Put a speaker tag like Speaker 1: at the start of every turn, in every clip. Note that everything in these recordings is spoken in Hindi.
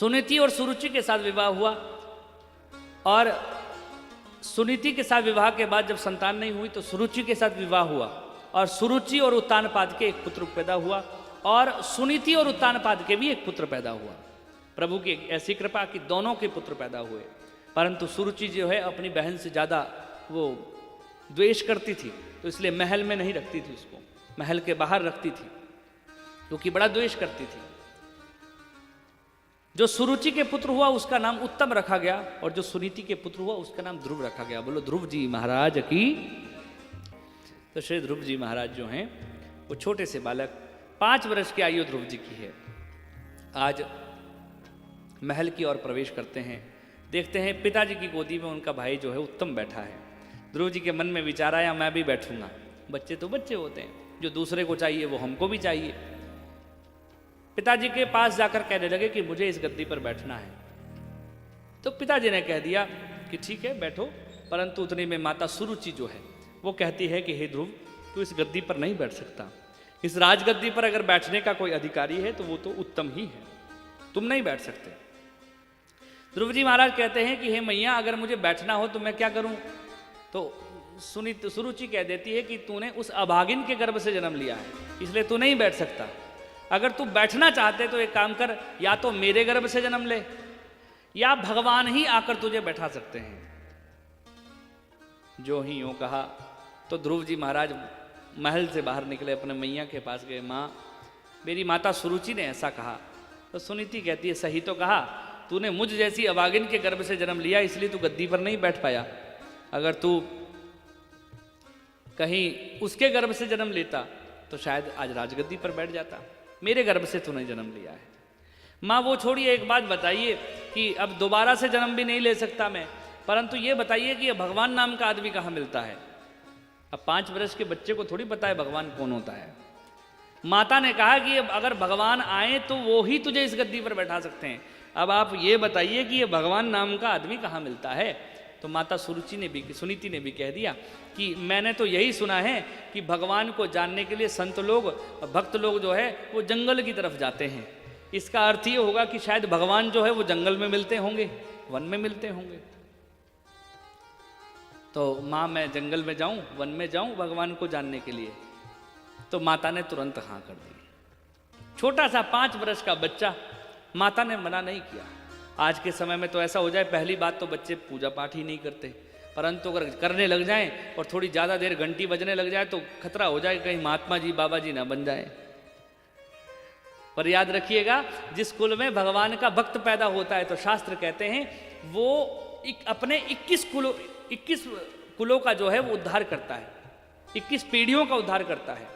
Speaker 1: सुनीति और सुरुचि के साथ विवाह हुआ, और सुनीति के साथ विवाह के बाद जब संतान नहीं हुई तो सुरुचि के साथ विवाह हुआ, और सुरुचि और उत्तानपाद के एक पुत्र पैदा हुआ, और सुनीति और उत्तानपाद के भी एक पुत्र पैदा हुआ। प्रभु की ऐसी कृपा कि दोनों के पुत्र पैदा हुए, परंतु सुरुचि जो है अपनी बहन से ज़्यादा वो द्वेष करती थी, तो इसलिए महल में नहीं रखती थी उसको, महल के बाहर रखती थी, क्योंकि बड़ा द्वेष करती थी। जो सुरुचि के पुत्र हुआ उसका नाम उत्तम रखा गया, और जो सुनीति के पुत्र हुआ उसका नाम ध्रुव रखा गया। बोलो ध्रुव जी महाराज की। तो श्री ध्रुव जी महाराज जो हैं वो छोटे से बालक, 5 वर्ष की आयु ध्रुव जी की है। आज महल की ओर प्रवेश करते हैं, देखते हैं पिताजी की गोदी में उनका भाई जो है उत्तम बैठा है। ध्रुव जी के मन में विचार आया मैं भी बैठूंगा। बच्चे तो बच्चे होते हैं, जो दूसरे को चाहिए वो हमको भी चाहिए। पिताजी के पास जाकर कहने लगे कि मुझे इस गद्दी पर बैठना है। तो पिताजी ने कह दिया कि ठीक है बैठो, परंतु उतने में माता सुरुचि जो है वो कहती है कि हे ध्रुव, तू इस गद्दी पर नहीं बैठ सकता। इस राजगद्दी पर अगर बैठने का कोई अधिकारी है तो वो तो उत्तम ही है, तुम नहीं बैठ सकते। ध्रुव जी महाराज कहते हैं कि हे मैया, अगर मुझे बैठना हो तो मैं क्या करूं? तो सुरुचि कह देती है कि तूने उस अभागिन के गर्भ से जन्म लिया है, इसलिए तू नहीं बैठ सकता। अगर तू बैठना चाहते तो एक काम कर, या तो मेरे गर्भ से जन्म ले, या भगवान ही आकर तुझे बैठा सकते हैं। जो ही यूं कहा तो ध्रुव जी महाराज महल से बाहर निकले, अपने मैया के पास गए। माँ, मेरी माता सुरुचि ने ऐसा कहा। तो सुनीति कहती है सही तो कहा, तूने मुझ जैसी अभागिन के गर्भ से जन्म लिया, इसलिए तू गद्दी पर नहीं बैठ पाया। अगर तू कहीं उसके गर्भ से जन्म लेता तो शायद आज राजगद्दी पर बैठ जाता। मेरे गर्भ से तूने जन्म लिया है। माँ वो छोड़िए, एक बात बताइए कि अब दोबारा से जन्म भी नहीं ले सकता मैं, परंतु ये बताइए कि भगवान नाम का आदमी कहाँ मिलता है? अब 5 वर्ष के बच्चे को थोड़ी पता है भगवान कौन होता है। माता ने कहा कि अगर भगवान आए तो वो ही तुझे इस गद्दी पर बैठा सकते हैं। अब आप ये बताइए कि ये भगवान नाम का आदमी कहाँ मिलता है? तो माता सुनीति ने भी कह दिया कि मैंने तो यही सुना है कि भगवान को जानने के लिए संत लोग, भक्त लोग जो है वो जंगल की तरफ जाते हैं। इसका अर्थ ये होगा कि शायद भगवान जो है वो जंगल में मिलते होंगे, वन में मिलते होंगे। तो माँ मैं जंगल में जाऊं, वन में जाऊं भगवान को जानने के लिए? तो माता ने तुरंत हाँ कर दी। छोटा सा 5 वर्ष का बच्चा, माता ने मना नहीं किया। आज के समय में तो ऐसा हो जाए, पहली बात तो बच्चे पूजा पाठ ही नहीं करते, परंतु अगर करने लग जाएं और थोड़ी ज़्यादा देर घंटी बजने लग जाए तो खतरा हो जाए कहीं महात्मा जी बाबा जी ना बन जाए। पर याद रखिएगा, जिस कुल में भगवान का भक्त पैदा होता है तो शास्त्र कहते हैं वो अपने 21 कुलों का जो है वो उद्धार करता है, 21 पीढ़ियों का उद्धार करता है।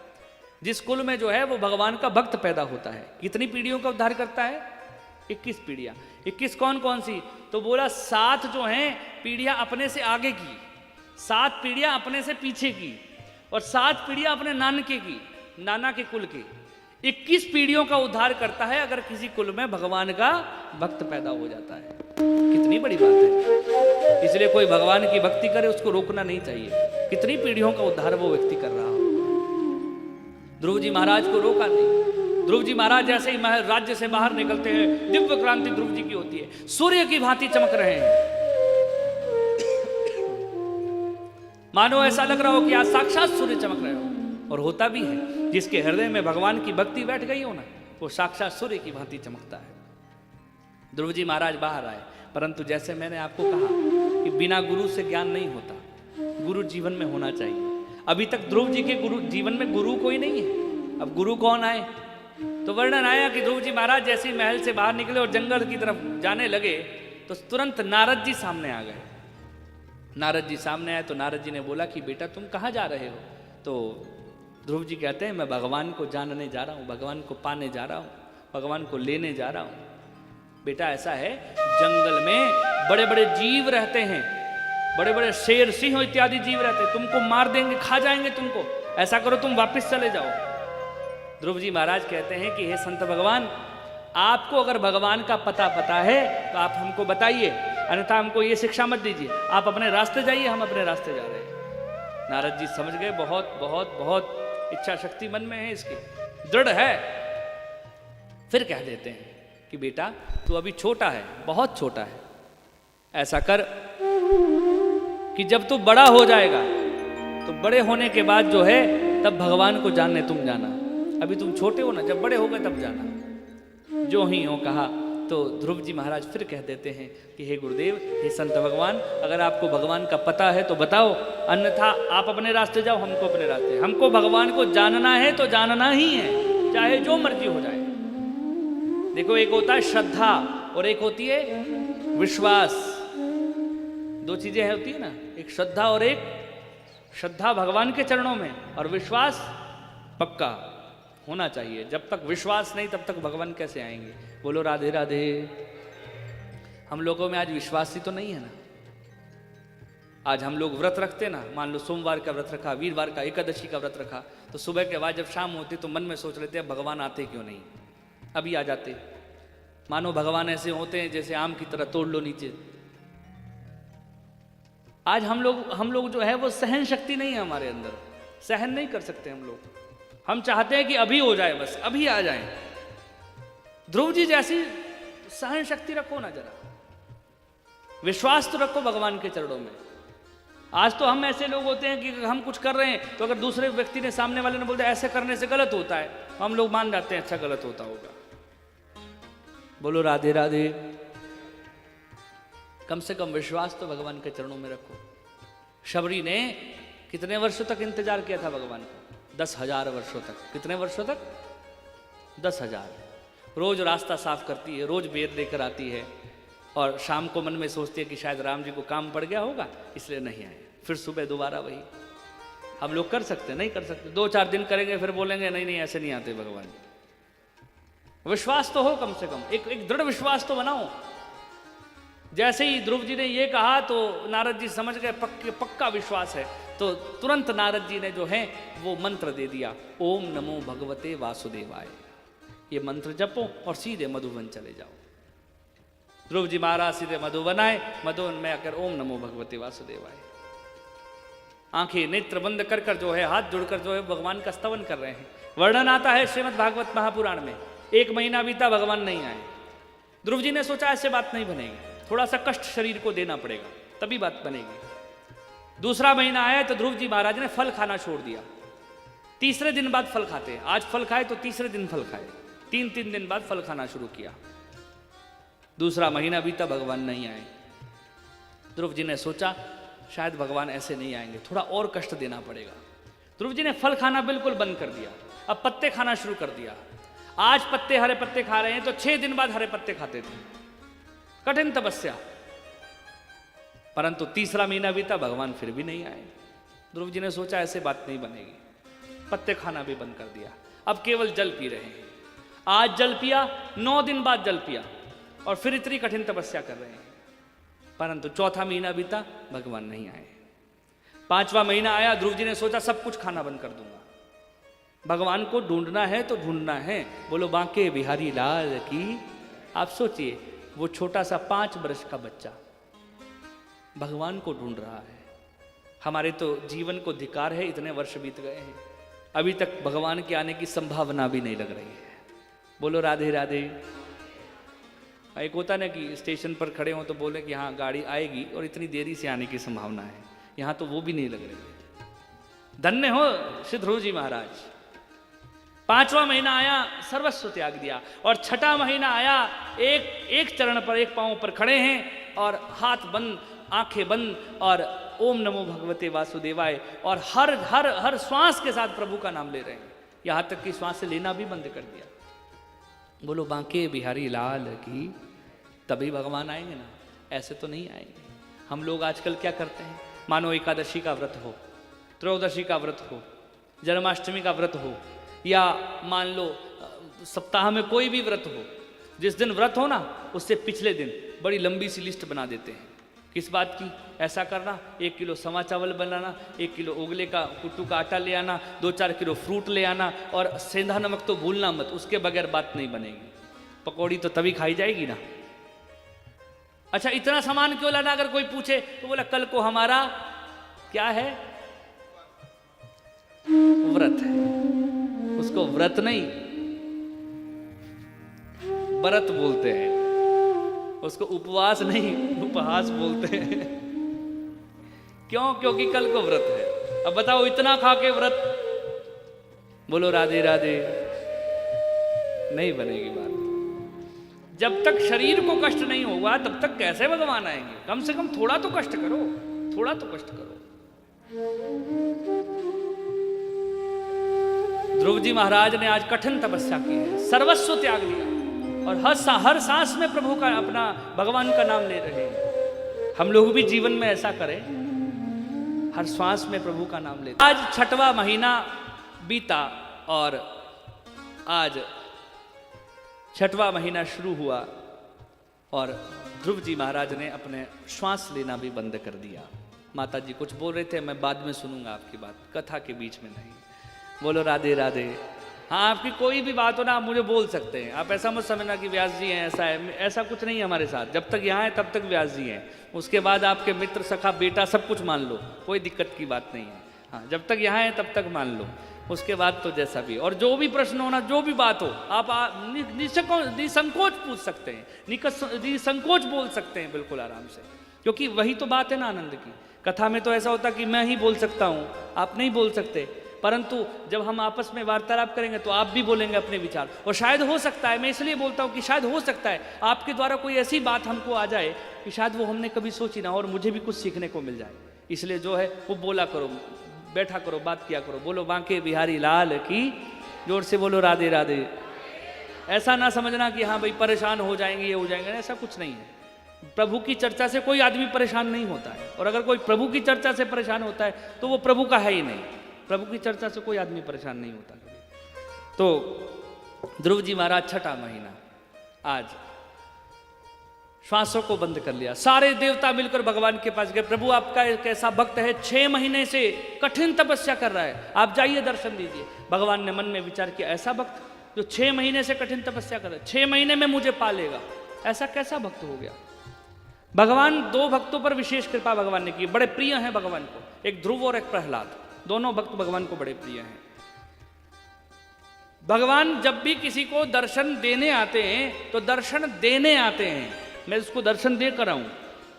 Speaker 1: जिस कुल में जो है वो भगवान का भक्त पैदा होता है, कितनी पीढ़ियों का उद्धार करता है? 21 पीढ़ियाँ। 21 कौन कौन सी? तो बोला 7 जो हैं पीढ़ियाँ अपने से आगे की, 7 पीढ़ियाँ अपने से पीछे की, और 7 पीढ़ियाँ अपने नानके की, नाना के कुल की। 21 पीढ़ियों का उद्धार करता है अगर किसी कुल में भगवान का भक्त पैदा हो जाता है। कितनी बड़ी बात है। इसलिए कोई भगवान की भक्ति करे उसको रोकना नहीं चाहिए। कितनी पीढ़ियों का उद्धार वो व्यक्ति कर रहा हो। ध्रुव जी महाराज को रोका नहीं। ध्रुव जी महाराज जैसे ही राज्य से बाहर निकलते हैं, दिव्य क्रांति ध्रुव जी की होती है, सूर्य की भांति चमक रहे हैं। मानो ऐसा लग रहा हो कि आज साक्षात सूर्य चमक रहे हो, और होता भी है। जिसके हृदय में भगवान की भक्ति बैठ गई हो ना, वो साक्षात सूर्य की भांति चमकता है। ध्रुव जी महाराज बाहर आए, परंतु जैसे मैंने आपको कहा कि बिना गुरु से ज्ञान नहीं होता, गुरु जीवन में होना चाहिए। अभी तक ध्रुव जी के जीवन में गुरु कोई नहीं है। अब गुरु कौन आए? तो वर्णन आया कि ध्रुव जी महाराज जैसे ही महल से बाहर निकले और जंगल की तरफ जाने लगे तो तुरंत नारद जी सामने आ गए। नारद जी सामने आए तो नारद जी ने बोला कि बेटा तुम कहाँ जा रहे हो? तो ध्रुव जी कहते हैं मैं भगवान को जानने जा रहा हूँ, भगवान को पाने जा रहा हूँ, भगवान को लेने जा रहा हूँ। बेटा ऐसा है, जंगल में बड़े बड़े जीव रहते हैं, बड़े बड़े शेर सिंह इत्यादि जीव रहते हैं, तुमको मार देंगे, खा जाएंगे तुमको। ऐसा करो तुम वापस चले जाओ। ध्रुव जी महाराज कहते हैं कि हे संत भगवान, आपको अगर भगवान का पता है तो आप हमको बताइए, अन्यथा हमको ये शिक्षा मत दीजिए। आप अपने रास्ते जाइए, हम अपने रास्ते जा रहे हैं। नारद जी समझ गए, बहुत बहुत बहुत इच्छा शक्ति मन में है इसकी, दृढ़ है। फिर कह देते हैं कि कि बेटा तू अभी छोटा है, बहुत छोटा है, ऐसा कर कि जब तू बड़ा हो जाएगा तो बड़े होने के बाद जो है तब भगवान को जानने तुम जाना, अभी तुम छोटे हो ना, जब बड़े हो गए तब जाना। जो ही हो कहा तो ध्रुव जी महाराज फिर कह देते हैं कि हे गुरुदेव, हे संत भगवान, अगर आपको भगवान का पता है तो बताओ, अन्यथा आप अपने रास्ते जाओ, हमको अपने रास्ते। हमको भगवान को जानना है तो जानना ही है, चाहे जो मर्जी हो जाए। देखो, एक होता है श्रद्धा और एक होती है विश्वास। दो चीजें होती है ना, एक श्रद्धा और एक श्रद्धा भगवान के चरणों में, और विश्वास पक्का होना चाहिए। जब तक विश्वास नहीं तब तक भगवान कैसे आएंगे? बोलो राधे राधे। हम लोगों में आज विश्वास ही तो नहीं है ना। आज हम लोग व्रत रखते ना, मान लो सोमवार का व्रत रखा, वीरवार का, एकादशी का व्रत रखा, तो सुबह के बाद जब शाम होती तो मन में सोच लेते हैं भगवान आते क्यों नहीं, अभी आ जाते। मानो भगवान ऐसे होते हैं जैसे आम की तरह तोड़ लो नीचे। आज हम लोग जो है वो सहन शक्ति नहीं है हमारे अंदर, सहन नहीं कर सकते हम लोग। हम चाहते हैं कि अभी हो जाए, बस अभी आ जाए। ध्रुव जी जैसी सहन शक्ति रखो ना जरा, विश्वास तो रखो भगवान के चरणों में। आज तो हम ऐसे लोग होते हैं कि हम कुछ कर रहे हैं तो अगर दूसरे व्यक्ति ने, सामने वाले ने बोलते ऐसे करने से गलत होता है, तो हम लोग मान जाते हैं अच्छा गलत होता होगा। बोलो राधे राधे। कम से कम विश्वास तो भगवान के चरणों में रखो। शबरी ने कितने वर्षों तक इंतजार किया था भगवान का? 10,000 वर्षों तक। कितने वर्षों तक? 10,000। रोज रास्ता साफ करती है, रोज बेर लेकर आती है, और शाम को मन में सोचती है कि शायद राम जी को काम पड़ गया होगा इसलिए नहीं आए। फिर सुबह दोबारा वही। हम लोग कर सकते नहीं? कर सकते। 2-4 दिन करेंगे फिर बोलेंगे नहीं नहीं ऐसे नहीं आते भगवान। विश्वास तो हो, कम से कम एक दृढ़ विश्वास तो बनाओ। जैसे ही ध्रुव जी ने ये कहा तो नारद जी समझ गए पक्का विश्वास है, तो तुरंत नारद जी ने जो है वो मंत्र दे दिया, ओम नमो भगवते वासुदेवाय। ये मंत्र जपो और सीधे मधुवन चले जाओ। ध्रुव जी महाराज सीधे मधुवन आए, मधुवन में आकर ओम नमो भगवते वासुदेवाय, आंखें नेत्र बंद कर कर जो है, हाथ जोड़कर जो है भगवान का स्तवन कर रहे हैं। वर्णन आता है श्रीमद् भागवत महापुराण में, 1 महीना बीता भगवान नहीं आए। ध्रुव जी ने सोचा ऐसे बात नहीं बनेगी, थोड़ा सा कष्ट शरीर को देना पड़ेगा तभी बात बनेगी। दूसरा महीना आया तो ध्रुव जी महाराज ने फल खाना छोड़ दिया। तीसरे दिन बाद फल खाते, आज फल खाए तो तीसरे दिन फल खाए, 3-3 दिन बाद फल खाना शुरू किया। दूसरा महीना बीता भगवान नहीं आए। ध्रुव जी ने सोचा शायद भगवान ऐसे नहीं आएंगे, थोड़ा और कष्ट देना पड़ेगा। ध्रुव जी ने फल खाना बिल्कुल बंद कर दिया, अब पत्ते खाना शुरू कर दिया। आज पत्ते, हरे पत्ते खा रहे हैं तो 6 दिन बाद हरे पत्ते खाते थे। कठिन तपस्या। परंतु तीसरा महीना बीता, भगवान फिर भी नहीं आए। ध्रुव जी ने सोचा ऐसे बात नहीं बनेगी, पत्ते खाना भी बंद कर दिया, अब केवल जल पी रहे हैं। आज जल पिया, 9 दिन बाद जल पिया, और फिर इतनी कठिन तपस्या कर रहे हैं। परंतु चौथा महीना बीता, भगवान नहीं आए। 5वां महीना आया, ध्रुव जी ने सोचा सब कुछ खाना बंद कर दूंगा, भगवान को ढूंढना है तो ढूंढना है। बोलो बांके बिहारी लाल की। आप सोचिए, वो छोटा सा 5 वर्ष का बच्चा भगवान को ढूंढ रहा है। हमारे तो जीवन को धिक्कार है, इतने वर्ष बीत गए हैं, अभी तक भगवान के आने की संभावना भी नहीं लग रही है। बोलो राधे राधे। एक होता ना कि स्टेशन पर खड़े हो तो बोले कि हाँ गाड़ी आएगी और इतनी देरी से आने की संभावना है, यहाँ तो वो भी नहीं लग रही है। धन्य हो श्री ध्रुव जी महाराज। 5वां महीना आया, सर्वस्व त्याग दिया, और 6ठा महीना आया, एक चरण पर, एक पांव पर खड़े हैं और हाथ बंद, आंखें बंद, और ओम नमो भगवते वासुदेवाय, और हर श्वास के साथ प्रभु का नाम ले रहे हैं, यहां तक कि श्वास से लेना भी बंद कर दिया। बोलो बांके बिहारी लाल की। तभी भगवान आएंगे ना, ऐसे तो नहीं आएंगे। हम लोग आजकल क्या करते हैं, मानो एकादशी का व्रत हो, त्रयोदशी का व्रत हो, जन्माष्टमी का व्रत हो, या मान लो सप्ताह में कोई भी व्रत हो, जिस दिन व्रत हो ना उससे पिछले दिन बड़ी लंबी सी लिस्ट बना देते हैं। किस बात की? ऐसा करना, 1 किलो समा चावल बनाना, 1 किलो उगले का कुट्टू का आटा ले आना, 2-4 किलो फ्रूट ले आना, और सेंधा नमक तो भूलना मत, उसके बगैर बात नहीं बनेगी। पकौड़ी तो तभी खाई जाएगी ना। अच्छा इतना सामान क्यों लाना? अगर कोई पूछे तो बोला कल को हमारा क्या है, व्रत है। उसको व्रत नहीं, व्रत बोलते हैं, उसको उपवास नहीं उपहास बोलते हैं। क्यों? क्योंकि कल को व्रत है। अब बताओ, इतना खा के व्रत, बोलो राधे राधे, नहीं बनेगी बात। जब तक शरीर को कष्ट नहीं होगा तब तक कैसे भगवान आएंगे? कम से कम थोड़ा तो कष्ट करो, थोड़ा तो कष्ट करो। ध्रुव जी महाराज ने आज कठिन तपस्या की है, सर्वस्व त्याग दिया और हर सांस में प्रभु का, अपना भगवान का नाम ले रहे हैं। हम लोग भी जीवन में ऐसा करें, हर श्वास में प्रभु का नाम लेते। आज 6वां महीना बीता और आज 6वां महीना शुरू हुआ और ध्रुव जी महाराज ने अपने श्वास लेना भी बंद कर दिया। माता जी कुछ बोल रहे थे, मैं बाद में सुनूंगा आपकी बात, कथा के बीच में नहीं। बोलो राधे राधे। हाँ, आपकी कोई भी बात हो ना, आप मुझे बोल सकते हैं। आप ऐसा मत समझना कि व्यास जी हैं, ऐसा है, ऐसा कुछ नहीं है हमारे साथ। जब तक यहाँ है तब तक व्यास जी हैं, उसके बाद आपके मित्र, सखा, बेटा सब कुछ मान लो, कोई दिक्कत की बात नहीं है। हाँ, जब तक यहाँ है तब तक मान लो, उसके बाद तो जैसा भी। और जो भी प्रश्न होना, जो भी बात हो, आप निसंकोच पूछ सकते हैं, निसंकोच बोल सकते हैं बिल्कुल आराम से, क्योंकि वही तो बात है ना आनंद की। कथा में तो ऐसा होता कि मैं ही बोल सकता हूँ, आप नहीं बोल सकते, परंतु जब हम आपस में वार्तालाप करेंगे तो आप भी बोलेंगे अपने विचार। और शायद हो सकता है, मैं इसलिए बोलता हूँ कि शायद हो सकता है आपके द्वारा कोई ऐसी बात हमको आ जाए कि शायद वो हमने कभी सोची ना, और मुझे भी कुछ सीखने को मिल जाए। इसलिए जो है वो बोला करो, बैठा करो, बात किया करो। बोलो बांके बिहारी लाल की, जोर से बोलो राधे राधे। ऐसा ना समझना कि हाँ भाई परेशान हो जाएंगे, ये हो जाएंगे, ऐसा कुछ नहीं है। प्रभु की चर्चा से कोई आदमी परेशान नहीं होता है, और अगर कोई प्रभु की चर्चा से परेशान होता है तो वो प्रभु का है ही नहीं। प्रभु की चर्चा से कोई आदमी परेशान नहीं होता कभी। तो ध्रुव जी महाराज 6वां महीना आज श्वासों को बंद कर लिया। सारे देवता मिलकर भगवान के पास गए, प्रभु आपका एक ऐसा भक्त है 6 महीने से कठिन तपस्या कर रहा है, आप जाइए दर्शन दीजिए। भगवान ने मन में विचार किया, ऐसा भक्त जो 6 महीने से कठिन तपस्या कर रहा है, 6 महीने में मुझे पालेगा, ऐसा कैसा भक्त हो गया? भगवान 2 भक्तों पर विशेष कृपा भगवान ने की, बड़े प्रिय हैं भगवान को, एक ध्रुव और एक प्रहलाद। दोनों भक्त भगवान को बड़े प्रिय हैं। भगवान जब भी किसी को दर्शन देने आते हैं तो दर्शन देने आते हैं, मैं उसको दर्शन दे कर आऊं,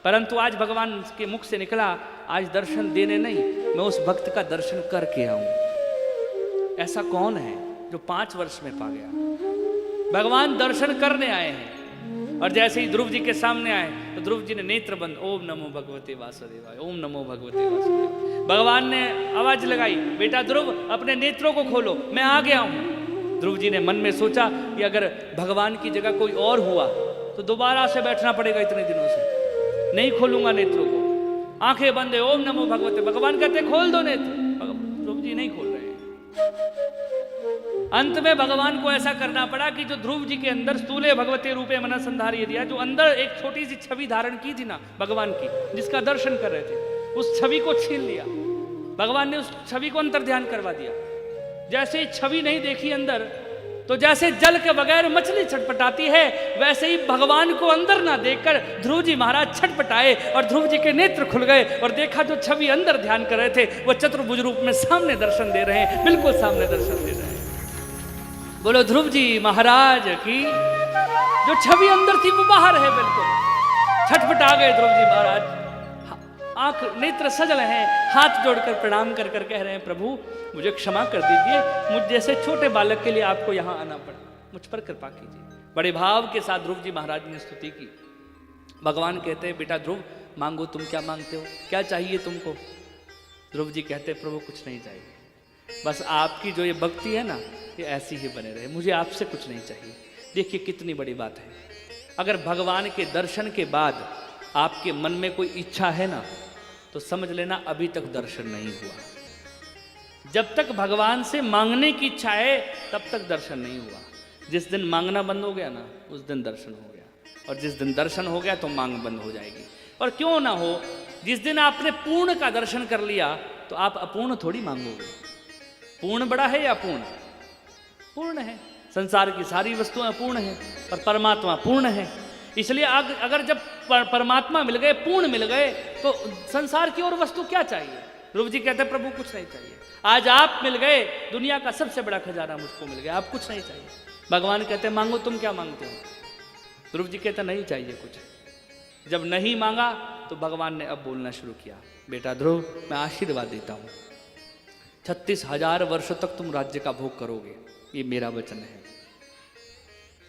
Speaker 1: परंतु आज भगवान के मुख से निकला, आज दर्शन देने नहीं, मैं उस भक्त का दर्शन करके आऊं। ऐसा कौन है जो 5 वर्ष में पा गया? भगवान दर्शन करने आए हैं। और जैसे ही ध्रुव जी के सामने आए तो ध्रुव जी ने नेत्र बंद, ओम नमो भगवते वासुदेवाय, ओम नमो भगवते वासुदेवाय। भगवान ने आवाज लगाई, बेटा ध्रुव अपने नेत्रों को खोलो, मैं आ गया हूं। ध्रुव जी ने मन में सोचा कि अगर भगवान की जगह कोई और हुआ तो दोबारा से बैठना पड़ेगा इतने दिनों से, नहीं खोलूंगा नेत्रों को। आंखें बंद है, ओम नमो भगवते, भगवान कहते खोल दो नेत्र, ध्रुव जी नहीं खोल रहे हैं। अंत में भगवान को ऐसा करना पड़ा कि जो ध्रुव जी के अंदर स्थूले भगवते रूपे मन संधार्य दिया, जो अंदर एक छोटी सी छवि धारण की थी ना भगवान की, जिसका दर्शन कर रहे थे, उस छवि को छीन लिया। भगवान ने उस छवि को अंतर ध्यान करवा दिया। जैसे छवि नहीं देखी अंदर, तो जैसे जल के बगैर मछली छटपटाती है, वैसे ही भगवान को अंदर ना देखकर ध्रुव जी महाराज छटपटाए और ध्रुव जी के नेत्र खुल गए और देखा जो छवि अंदर ध्यान कर रहे थे वो चतुर्भुज रूप में सामने दर्शन दे रहे हैं, बिल्कुल सामने दर्शन दे रहे हैं। बोलो ध्रुव जी महाराज की। जो छवि अंदर थी वो बाहर है, बिल्कुल छटपटा गए ध्रुव जी महाराज, आंख नेत्र सजल हैं, हाथ जोड़कर प्रणाम कर कर कह रहे हैं, प्रभु मुझे क्षमा कर दीजिए, मुझ जैसे छोटे बालक के लिए आपको यहाँ आना पड़ा, मुझ पर कृपा कीजिए। बड़े भाव के साथ ध्रुव जी महाराज ने स्तुति की। भगवान कहते हैं, बेटा ध्रुव मांगो, तुम क्या मांगते हो, क्या चाहिए तुमको? ध्रुव जी कहते हैं, प्रभु कुछ नहीं चाहिए, बस आपकी जो ये भक्ति है ना ये ऐसी ही बने रहे, मुझे आपसे कुछ नहीं चाहिए। देखिए कितनी बड़ी बात है, अगर भगवान के दर्शन के बाद आपके मन में कोई इच्छा है ना तो समझ लेना अभी तक दर्शन नहीं हुआ। जब तक भगवान से मांगने की इच्छा है तब तक दर्शन नहीं हुआ। जिस दिन मांगना बंद हो गया ना उस दिन दर्शन हो गया, और जिस दिन दर्शन हो गया तो मांग बंद हो जाएगी। और क्यों ना हो, जिस दिन आपने पूर्ण का दर्शन कर लिया तो आप अपूर्ण थोड़ी मांगोगे। पूर्ण बड़ा है या अपूर्ण? पूर्ण है। संसार की सारी वस्तुएं अपूर्ण है और परमात्मा पूर्ण है। इसलिए अगर जब परमात्मा मिल गए, पूर्ण मिल गए, तो संसार की और वस्तु क्या चाहिए? ध्रुव जी कहते हैं, प्रभु कुछ नहीं चाहिए, आज आप मिल गए, दुनिया का सबसे बड़ा खजाना मुझको मिल गया, आप कुछ नहीं चाहिए। भगवान कहते हैं, मांगो, तुम क्या मांगते हो? ध्रुव जी कहता नहीं चाहिए कुछ। जब नहीं मांगा तो भगवान ने अब बोलना शुरू किया, बेटा ध्रुव मैं आशीर्वाद देता हूँ, 36,000 वर्षों तक तुम राज्य का भोग करोगे, ये मेरा वचन है।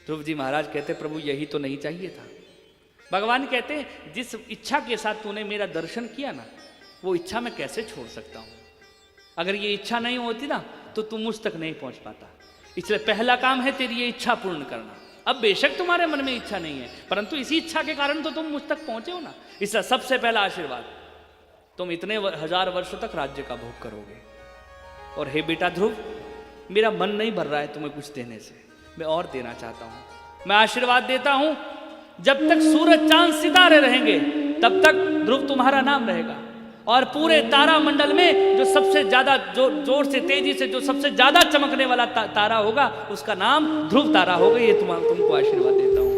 Speaker 1: ध्रुव जी महाराज कहते प्रभु यही तो नहीं चाहिए था। भगवान कहते जिस इच्छा के साथ तूने मेरा दर्शन किया ना, वो इच्छा मैं कैसे छोड़ सकता हूँ। अगर ये इच्छा नहीं होती ना तो तू मुझ तक नहीं पहुंच पाता। इसलिए पहला काम है तेरी ये इच्छा पूर्ण करना। अब बेशक तुम्हारे मन में इच्छा नहीं है, परंतु इसी इच्छा के कारण तो तुम मुझ तक पहुंचे हो ना। इसलिए सबसे पहला आशीर्वाद, तुम इतने 1000 वर्षों तक राज्य का भोग करोगे। और हे बेटा ध्रुव, मेरा मन नहीं भर रहा है तुम्हें कुछ देने से, मैं और देना चाहता हूं। मैं आशीर्वाद देता हूं, जब तक सूरज चांद सितारे रहेंगे तब तक ध्रुव तुम्हारा नाम रहेगा। और पूरे तारा मंडल में जो सबसे ज्यादा जोर से तेजी से जो सबसे ज्यादा चमकने वाला तारा होगा उसका नाम ध्रुव तारा होगा। ये तुमको आशीर्वाद देता हूं।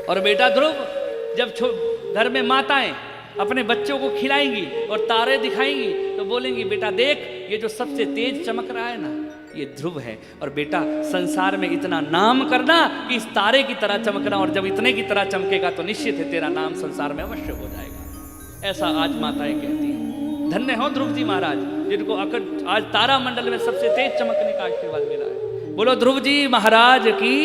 Speaker 1: और बेटा ध्रुव, जब घर में माताएं अपने बच्चों को खिलाएंगी और तारे दिखाएंगी तो बोलेंगी बेटा देख ये जो सबसे तेज चमक रहा है ना, ये ध्रुव है। और बेटा संसार में इतना नाम करना कि इस तारे की तरह चमकना, और जब इतने की तरह चमकेगा तो निश्चित है तेरा नाम संसार में अवश्य हो जाएगा। ऐसा आज माताएं कहती हैं। धन्य हो ध्रुव जी महाराज, जिनको आज तारा मंडल में सबसे तेज चमकने का आशीर्वाद मिला है। बोलो ध्रुव जी महाराज की।